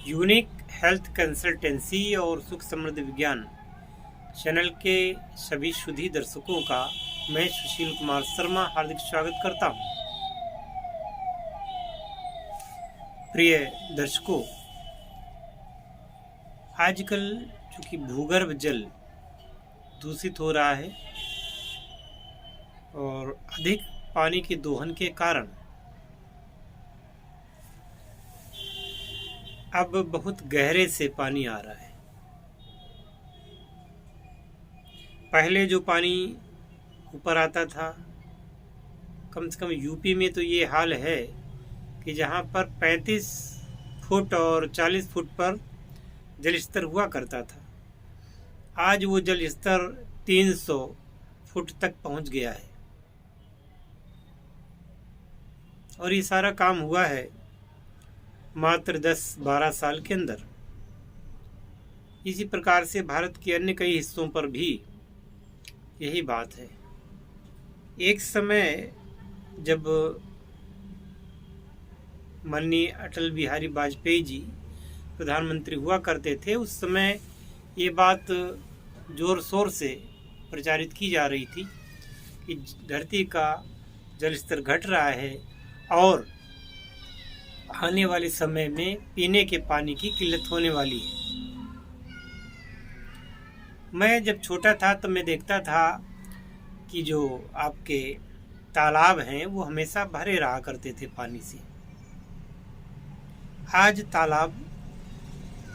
Unique health consultancy और सुख समृद्धि विज्ञान चैनल के सभी सुधी दर्शकों का मैं सुशील कुमार शर्मा हार्दिक स्वागत करता हूं। प्रिय दर्शकों, आजकल चूंकि भूगर्भ जल दूषित हो रहा है और अधिक पानी के दोहन के कारण अब बहुत गहरे से पानी आ रहा है। पहले जो पानी ऊपर आता था, कम से कम यूपी में तो ये हाल है कि जहाँ पर 35 फुट और 40 फुट पर जल स्तर हुआ करता था, आज वो जल स्तर 300 फुट तक पहुँच गया है। और ये सारा काम हुआ है मात्र 10-12 साल के अंदर। इसी प्रकार से भारत के अन्य कई हिस्सों पर भी यही बात है। एक समय जब माननीय अटल बिहारी वाजपेयी जी प्रधानमंत्री हुआ करते थे, उस समय ये बात जोर शोर से प्रचारित की जा रही थी कि धरती का जल स्तर घट रहा है और आने वाले समय में पीने के पानी की किल्लत होने वाली है। मैं जब छोटा था तब मैं देखता था कि जो आपके तालाब हैं वो हमेशा भरे रहा करते थे पानी से। आज तालाब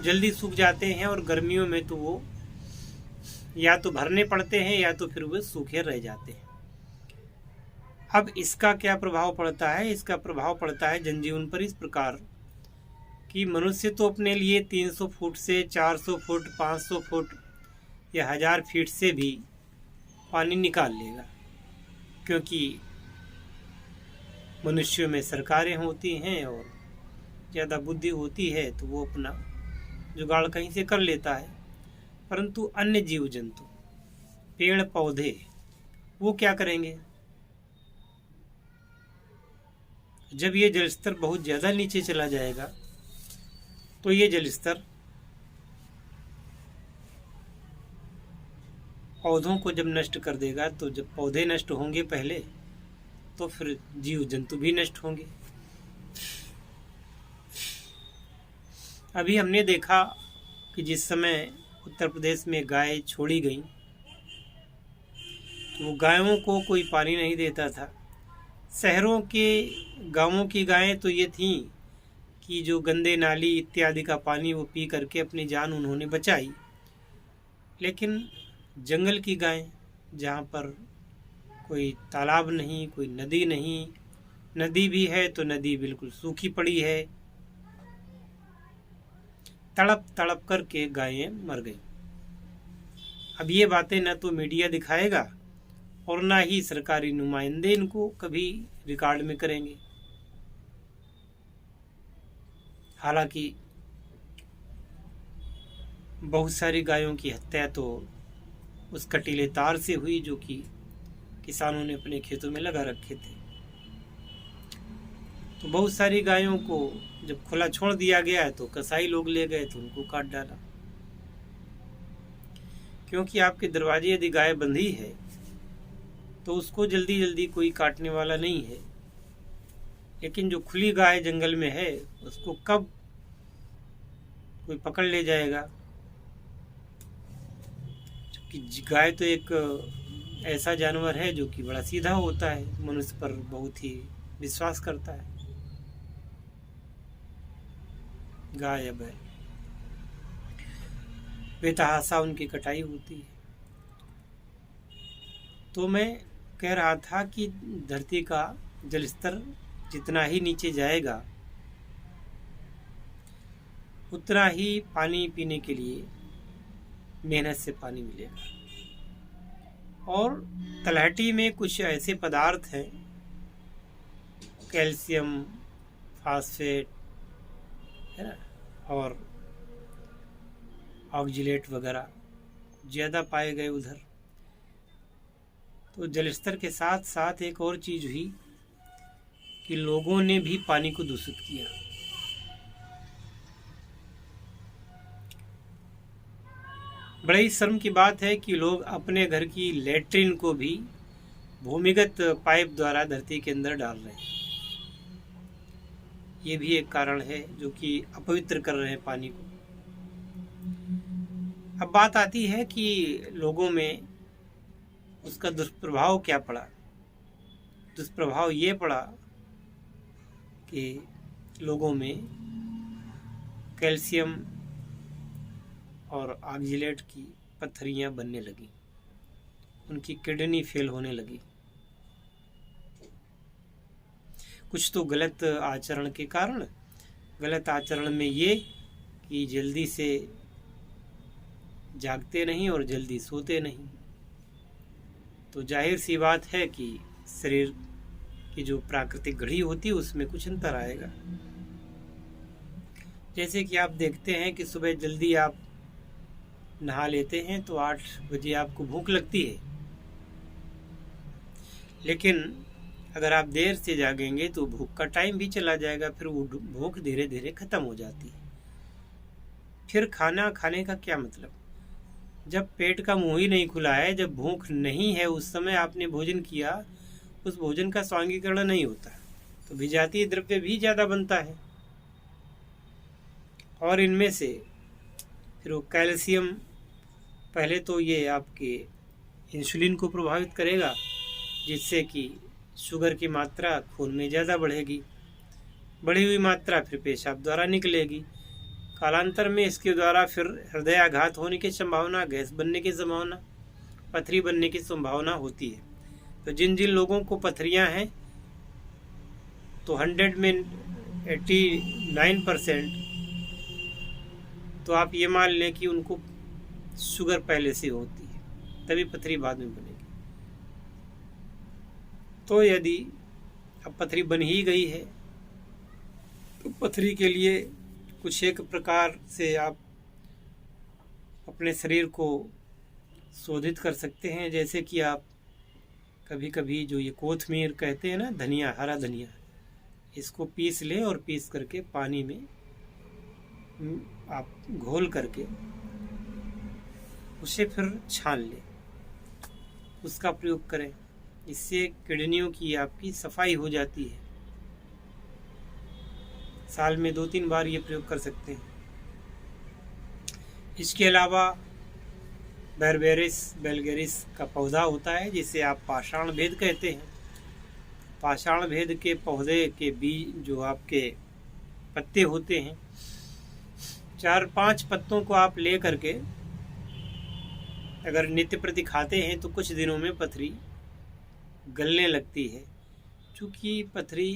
जल्दी सूख जाते हैं और गर्मियों में तो वो या तो भरने पड़ते हैं या तो फिर वो सूखे रह जाते हैं। अब इसका क्या प्रभाव पड़ता है? इसका प्रभाव पड़ता है जनजीवन पर इस प्रकार कि मनुष्य तो अपने लिए 300 फुट से 400 फुट 500 फुट या 1000 फीट से भी पानी निकाल लेगा, क्योंकि मनुष्यों में सरकारें होती हैं और ज़्यादा बुद्धि होती है तो वो अपना जुगाड़ कहीं से कर लेता है। परंतु अन्य जीव जंतु, पेड़ पौधे, वो क्या करेंगे? जब ये जल स्तर बहुत ज़्यादा नीचे चला जाएगा तो ये जल स्तर पौधों को जब नष्ट कर देगा, तो जब पौधे नष्ट होंगे पहले तो फिर जीव जंतु भी नष्ट होंगे। अभी हमने देखा कि जिस समय उत्तर प्रदेश में गाय छोड़ी गई तो वो गायों को कोई पानी नहीं देता था। शहरों के गांवों की गायें तो ये थीं कि जो गंदे नाली इत्यादि का पानी वो पी करके अपनी जान उन्होंने बचाई। लेकिन जंगल की गायें, जहाँ पर कोई तालाब नहीं, कोई नदी नहीं, नदी भी है तो नदी बिल्कुल सूखी पड़ी है, तड़प तड़प करके गायें मर गई। अब ये बातें न तो मीडिया दिखाएगा और ना ही सरकारी नुमाइंदे इनको कभी रिकॉर्ड में करेंगे। हालांकि बहुत सारी गायों की हत्या तो उस कटीले तार से हुई जो कि किसानों ने अपने खेतों में लगा रखे थे। तो बहुत सारी गायों को जब खुला छोड़ दिया गया तो कसाई लोग ले गए तो उनको काट डाला, क्योंकि आपके दरवाजे यदि गाय बंधी है तो उसको जल्दी जल्दी कोई काटने वाला नहीं है। लेकिन जो खुली गाय जंगल में है उसको कब कोई पकड़ ले जाएगा? क्योंकि गाय तो एक ऐसा जानवर है जो कि बड़ा सीधा होता है, मनुष्य पर बहुत ही विश्वास करता है। गाय अब बेतहाशा उनकी कटाई होती है। तो मैं कह रहा था कि धरती का जल स्तर जितना ही नीचे जाएगा उतना ही पानी पीने के लिए मेहनत से पानी मिलेगा। और तलहटी में कुछ ऐसे पदार्थ हैं, कैल्शियम, फास्फेट है ना, और ऑक्जेलेट वगैरह ज़्यादा पाए गए उधर। तो जल स्तर के साथ साथ एक और चीज़ हुई कि लोगों ने भी पानी को दूषित किया। बड़े ही शर्म की बात है कि लोग अपने घर की लेटरिन को भी भूमिगत पाइप द्वारा धरती के अंदर डाल रहे हैं। ये भी एक कारण है जो कि अपवित्र कर रहे हैं पानी को। अब बात आती है कि लोगों में उसका दुष्प्रभाव क्या पड़ा। दुष्प्रभाव ये पड़ा कि लोगों में कैल्शियम और ऑक्जेलेट की पत्थरियां बनने लगी, उनकी किडनी फेल होने लगी। कुछ तो गलत आचरण के कारण। गलत आचरण में ये कि जल्दी से जागते नहीं और जल्दी सोते नहीं, तो जाहिर सी बात है कि शरीर की जो प्राकृतिक घड़ी होती है उसमें कुछ अंतर आएगा। जैसे कि आप देखते हैं कि सुबह जल्दी आप नहा लेते हैं तो 8 बजे आपको भूख लगती है, लेकिन अगर आप देर से जागेंगे तो भूख का टाइम भी चला जाएगा, फिर वो भूख धीरे धीरे ख़त्म हो जाती है। फिर खाना खाने का क्या मतलब, जब पेट का मुंह ही नहीं खुला है, जब भूख नहीं है, उस समय आपने भोजन किया, उस भोजन का स्वांगीकरण नहीं होता, तो विजातीय द्रव्य भी ज़्यादा बनता है। और इनमें से फिर वो कैल्शियम, पहले तो ये आपके इंसुलिन को प्रभावित करेगा, जिससे कि शुगर की मात्रा खून में ज़्यादा बढ़ेगी। बढ़ी हुई मात्रा फिर पेशाब द्वारा निकलेगी। कालांतर में इसके द्वारा फिर हृदयाघात होने की संभावना, गैस बनने की संभावना, पथरी बनने की संभावना होती है। तो जिन जिन लोगों को पथरियां हैं, तो 100 में 89% तो आप ये मान लें कि उनको शुगर पहले से होती है, तभी पथरी बाद में बनेगी। तो यदि अब पथरी बन ही गई है तो पथरी के लिए कुछ एक प्रकार से आप अपने शरीर को शोधित कर सकते हैं। जैसे कि आप कभी कभी जो ये कोथमीर कहते हैं ना, धनिया, हरा धनिया, इसको पीस लें और पीस करके पानी में आप घोल करके उसे फिर छान लें, उसका प्रयोग करें। इससे किडनियों की आपकी सफाई हो जाती है। साल में 2-3 बार ये प्रयोग कर सकते हैं। इसके अलावा बेलगेरिस का पौधा होता है, जिसे आप पाषाण भेद कहते हैं। पाषाण भेद के पौधे के बीज, जो आपके पत्ते होते हैं, 4-5 पत्तों को आप ले करके अगर नित्य प्रति खाते हैं तो कुछ दिनों में पथरी गलने लगती है। चूँकि पथरी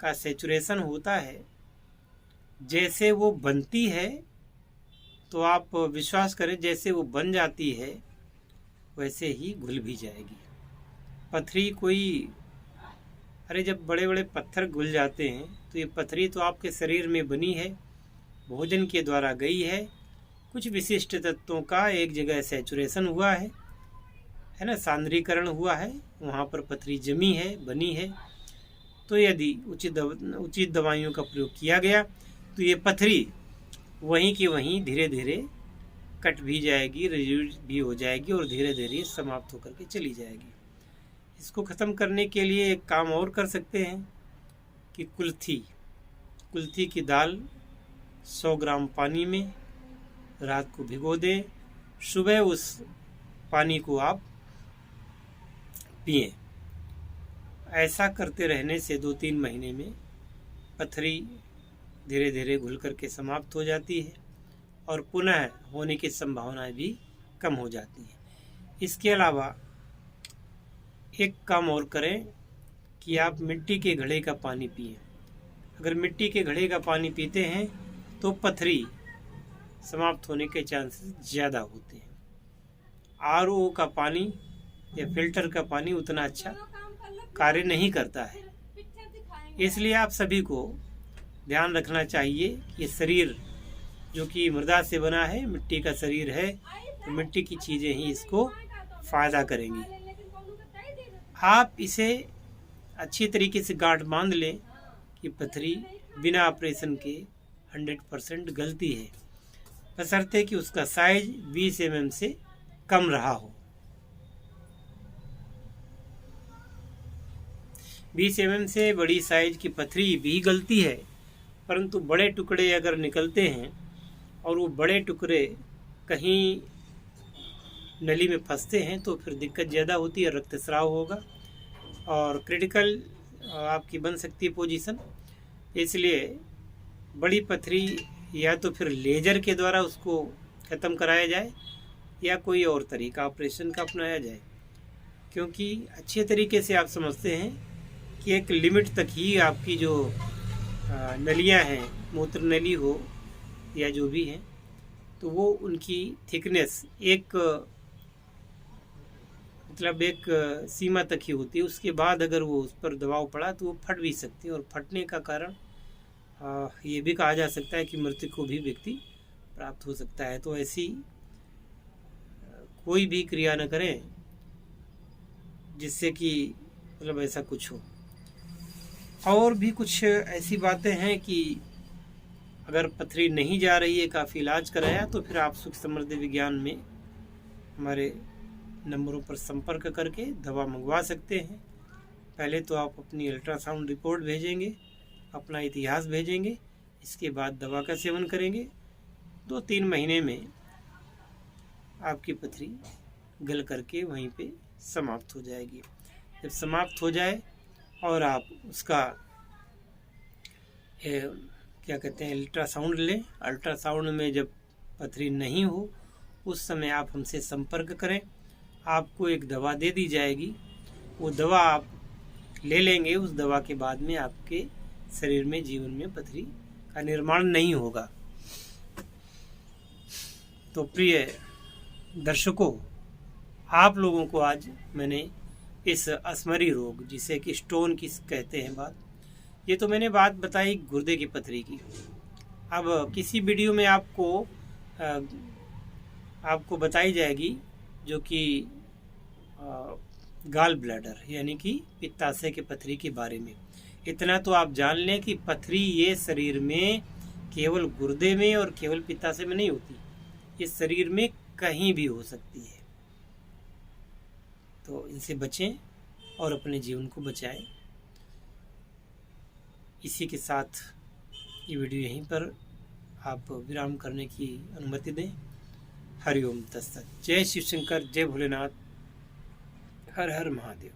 का सैचुरेशन होता है, जैसे वो बनती है तो आप विश्वास करें, जैसे वो बन जाती है वैसे ही घुल भी जाएगी। पथरी कोई, अरे जब बड़े बड़े पत्थर घुल जाते हैं तो ये पथरी तो आपके शरीर में बनी है, भोजन के द्वारा गई है, कुछ विशिष्ट तत्वों का एक जगह सैचुरेशन हुआ है ना, सांद्रीकरण हुआ है, वहाँ पर पथरी जमी है, बनी है। तो यदि उचित दवाइयों का प्रयोग किया गया तो ये पथरी वहीं की वहीं धीरे धीरे कट भी जाएगी, रिड्यूस भी हो जाएगी और धीरे धीरे समाप्त होकर के चली जाएगी। इसको ख़त्म करने के लिए एक काम और कर सकते हैं कि कुल्थी की दाल 100 ग्राम पानी में रात को भिगो दें, सुबह उस पानी को आप पिएं। ऐसा करते रहने से 2-3 महीने में पथरी धीरे धीरे घुल करके समाप्त हो जाती है और पुनः होने की संभावनाएं भी कम हो जाती हैं। इसके अलावा एक काम और करें कि आप मिट्टी के घड़े का पानी पिएं। अगर मिट्टी के घड़े का पानी पीते हैं तो पथरी समाप्त होने के चांसेस ज़्यादा होते हैं। आरओ का पानी या फिल्टर का पानी उतना अच्छा कार्य नहीं करता है। इसलिए आप सभी को ध्यान रखना चाहिए कि शरीर जो कि मृदा से बना है, मिट्टी का शरीर है, तो मिट्टी की चीज़ें ही इसको फ़ायदा करेंगी। आप इसे अच्छी तरीके से गांठ बांध लें कि पथरी बिना ऑपरेशन के 100% गलती है। बशर्ते कि उसका साइज 20 mm से कम रहा हो। 20 mm से बड़ी साइज की पथरी भी गलती है, परंतु बड़े टुकड़े अगर निकलते हैं और वो बड़े टुकड़े कहीं नली में फंसते हैं तो फिर दिक्कत ज़्यादा होती है, रक्तस्राव होगा और क्रिटिकल आपकी बन सकती है पोजीशन। इसलिए बड़ी पथरी या तो फिर लेजर के द्वारा उसको ख़त्म कराया जाए या कोई और तरीका ऑपरेशन का अपनाया जाए, क्योंकि अच्छे तरीके से आप समझते हैं कि एक लिमिट तक ही आपकी जो नलियां हैं, मूत्र नली हो या जो भी हैं, तो वो उनकी थिकनेस एक मतलब एक सीमा तक ही होती है। उसके बाद अगर वो उस पर दबाव पड़ा तो वो फट भी सकती है और फटने का कारण ये भी कहा जा सकता है कि मृत्यु को भी व्यक्ति प्राप्त हो सकता है। तो ऐसी कोई भी क्रिया न करें जिससे कि मतलब ऐसा कुछ हो। और भी कुछ ऐसी बातें हैं कि अगर पथरी नहीं जा रही है, काफ़ी इलाज कराया, तो फिर आप सुख समृद्धि विज्ञान में हमारे नंबरों पर संपर्क करके दवा मंगवा सकते हैं। पहले तो आप अपनी अल्ट्रासाउंड रिपोर्ट भेजेंगे, अपना इतिहास भेजेंगे, इसके बाद दवा का सेवन करेंगे। 2-3 महीने में आपकी पथरी गल करके वहीं पे समाप्त हो जाएगी। जब समाप्त हो जाए और आप उसका क्या कहते हैं अल्ट्रासाउंड लें, अल्ट्रासाउंड में जब पथरी नहीं हो उस समय आप हमसे संपर्क करें। आपको एक दवा दे दी जाएगी, वो दवा आप ले लेंगे। उस दवा के बाद में आपके शरीर में जीवन में पथरी का निर्माण नहीं होगा। तो प्रिय दर्शकों, आप लोगों को आज मैंने इस अश्मरी रोग, जिसे कि स्टोन की कहते हैं बात, ये तो मैंने बात बताई गुर्दे की पथरी की। अब किसी वीडियो में आपको बताई जाएगी जो कि गाल ब्लैडर यानी कि पित्ताशय के पथरी के बारे में। इतना तो आप जान लें कि पथरी ये शरीर में केवल गुर्दे में और केवल पित्ताशय में नहीं होती, ये शरीर में कहीं भी हो सकती है। तो इनसे बचें और अपने जीवन को बचाएं। इसी के साथ ये वीडियो यहीं पर आप विराम करने की अनुमति दें। हरिओम तत्सत। जय शिव शंकर, जय भोलेनाथ, हर हर महादेव।